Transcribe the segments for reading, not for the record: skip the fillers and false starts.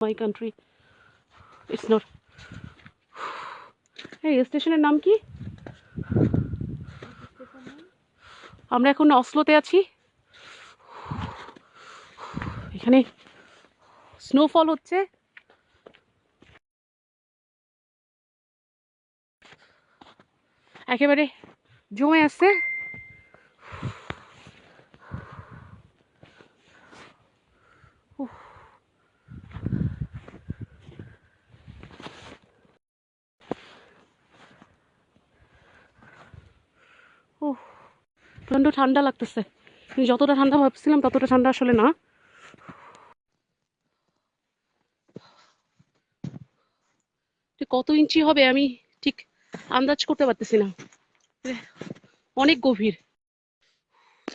my country. It's not. এই স্টেশনের নাম কি? আমরা এখন অসলোতে আছি। এখানে স্নোফল হচ্ছে। একেবারে জমে আসছে। প্রচণ্ড ঠান্ডা লাগতেছে, যতটা ঠান্ডা ভাবছিলাম ততটা ঠান্ডা আসলে না। কত ইঞ্চি হবে আমি ঠিক আন্দাজ করতে পারতেছি না, অনেক গভীর।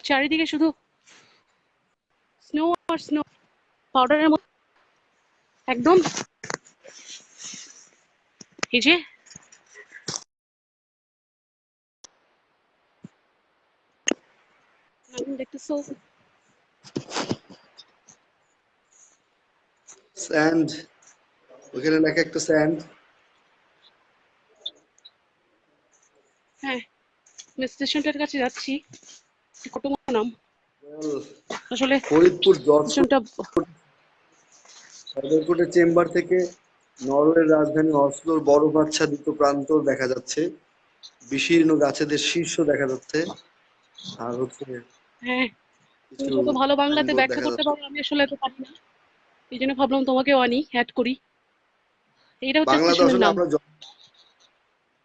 চারিদিকে শুধু স্নো আর স্নো, পাউডারের মতো একদম। এই যে দেখতেছো স্যান্ড, ওখানে লেখা একটা স্যান্ড। হ্যাঁ, স্টেশনটার কাছে যাচ্ছি। কত নাম আসলে ফরিদপুর স্টেশনটা সদরকোটের চেম্বার থেকে নরওয়ের রাজধানী অসলোর বরফাচ্ছাদিত প্রান্তর দেখা যাচ্ছে, বিশীর্ণ গাছেদের শীর্ষ দেখা যাচ্ছে, আর হচ্ছে হ্যাঁ, তুমি কিছু যত ভালো বাংলাতে সাইনবোর্ড ব্যাখ্যা দেখা করতে যাচ্ছে। পারো, আমি আসলে তো পারি না। এই জন্য ভাবলাম তোমাকেও আনি, অ্যাড করি। এইটা হচ্ছে বাংলাতে স্টেশনের আসলে নাম। আমরা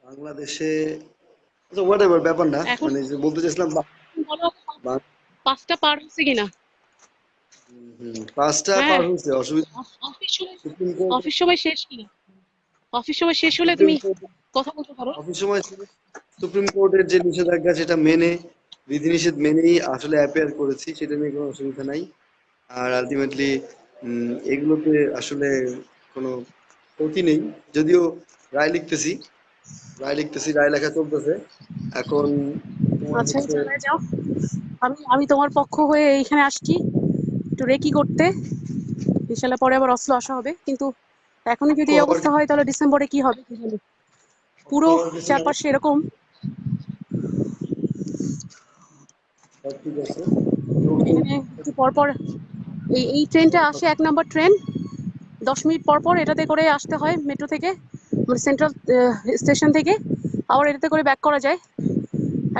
বাংলাদেশে হোয়াট এভার, ব্যাপার না, এখন মানে যে বলতে চাইছিলাম বলো 5টা পার হচ্ছে কিনা। 5টা হ্যাঁ, পার হয়েছে, অসুবিধা। অফিস সময়, সুপ্রিম কোর্ট, অফিস সময় শেষ কিনা। অফিস সময় শেষ হলে সুপ্রিম তুমি কোর্ট কথা বলতে পারো। অফিস সময় সুপ্রিম কোর্টের যে নিষেধাজ্ঞা সেটা মেনে, বিধিনিষেধ মেনেই আসলে অ্যাপিয়ার করেছি, সেটা নিয়ে কোনো অসুবিধা নাই। আর আলটিমেটলি এগুলোতে আসলে কোনো ক্ষতি নেই, যদিও রায় লিখতেছি, রায় লেখা চলতেছে এখন। তোমার আচ্ছা, হচ্ছে চালায় যাও। আমি আমি তোমার পক্ষ হয়ে এইখানে আসছি একটু রেকি করতে। ইনশাল্লাহ পরে আবার অসলো আসা হবে, কিন্তু এখনই যদি এই অবস্থা হয় তাহলে ডিসেম্বরে কি হবে কি জানি। পুরো চারপাশে এরকম। সব ঠিক আছে। এখানে একটু পরপর এই ট্রেনটা আসে, 1 নম্বর ট্রেন। 10 মিনিট পর পর এটাতে করে আসতে হয় মেট্রো থেকে, মানে সেন্ট্রাল স্টেশন থেকে। আবার এটাতে করে ব্যাক করা যায়।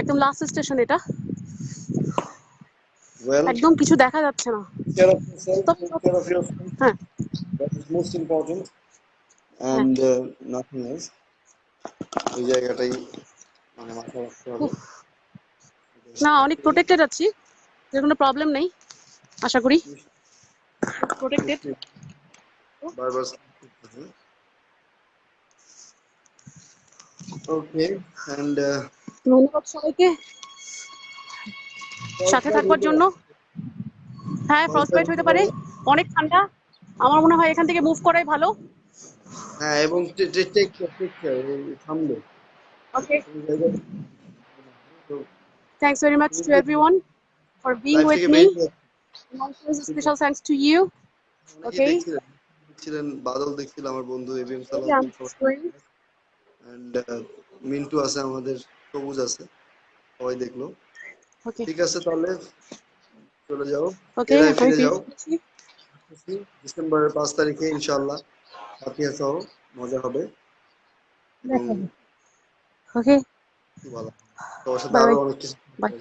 একদম লাস্ট স্টেশন এটা। ওয়েল, একদম কিছু দেখা যাচ্ছে না। care of yourself, তবে take care of yourself, হ্যাঁ that is most important, হ্যাঁ, and nothing else. ওই জায়গাটাই মানে মাথায় রাখতে হবে। না অনেক প্রোটেক্টেড আছি, যে কোনো প্রবলেম নেই আশা করি। প্রোটেক্টেড। বারবার ওকে, এন্ড ধন্যবাদ সবাইকে সাথে থাকবার জন্য। হ্যাঁ, ফ্রস্টবাইট হতে পারে, অনেক ঠান্ডা। আমার মনে হয় এখান থেকে মুভ করাই ভালো। হ্যাঁ, এবং টেক কেয়ার, থামবে ওকে, কোনো জায়গায় তো থ্যাঙ্কস ভেরি মাচ তুমি টু কি everyone for being life with থেকে মি। বেরিয়ে স্পেশাল থ্যাঙ্কস টু ইউ। অনেকেই ওকে, দেখছিলেন বাদল দেখছিল, আমার বন্ধু এবিএম সালাউদ্দিন, এন্ড মিন্টু আছে আমাদের, সবুজ আছে, সবাই দেখলো। ওকে ঠিক আছে, তাহলে চলে যাও, ওকে, জেলায় আমি ফিরে ফিরে যাও। এসেছি। ডিসেম্বরের 5 তারিখে ইনশাআল্লাহ ফাতিহা সহ মজা হবে, এবং দেখা হবে। ওকে, কি বলা, তোমার সাথে বাই আরো বাই অনেক কিছু বাই।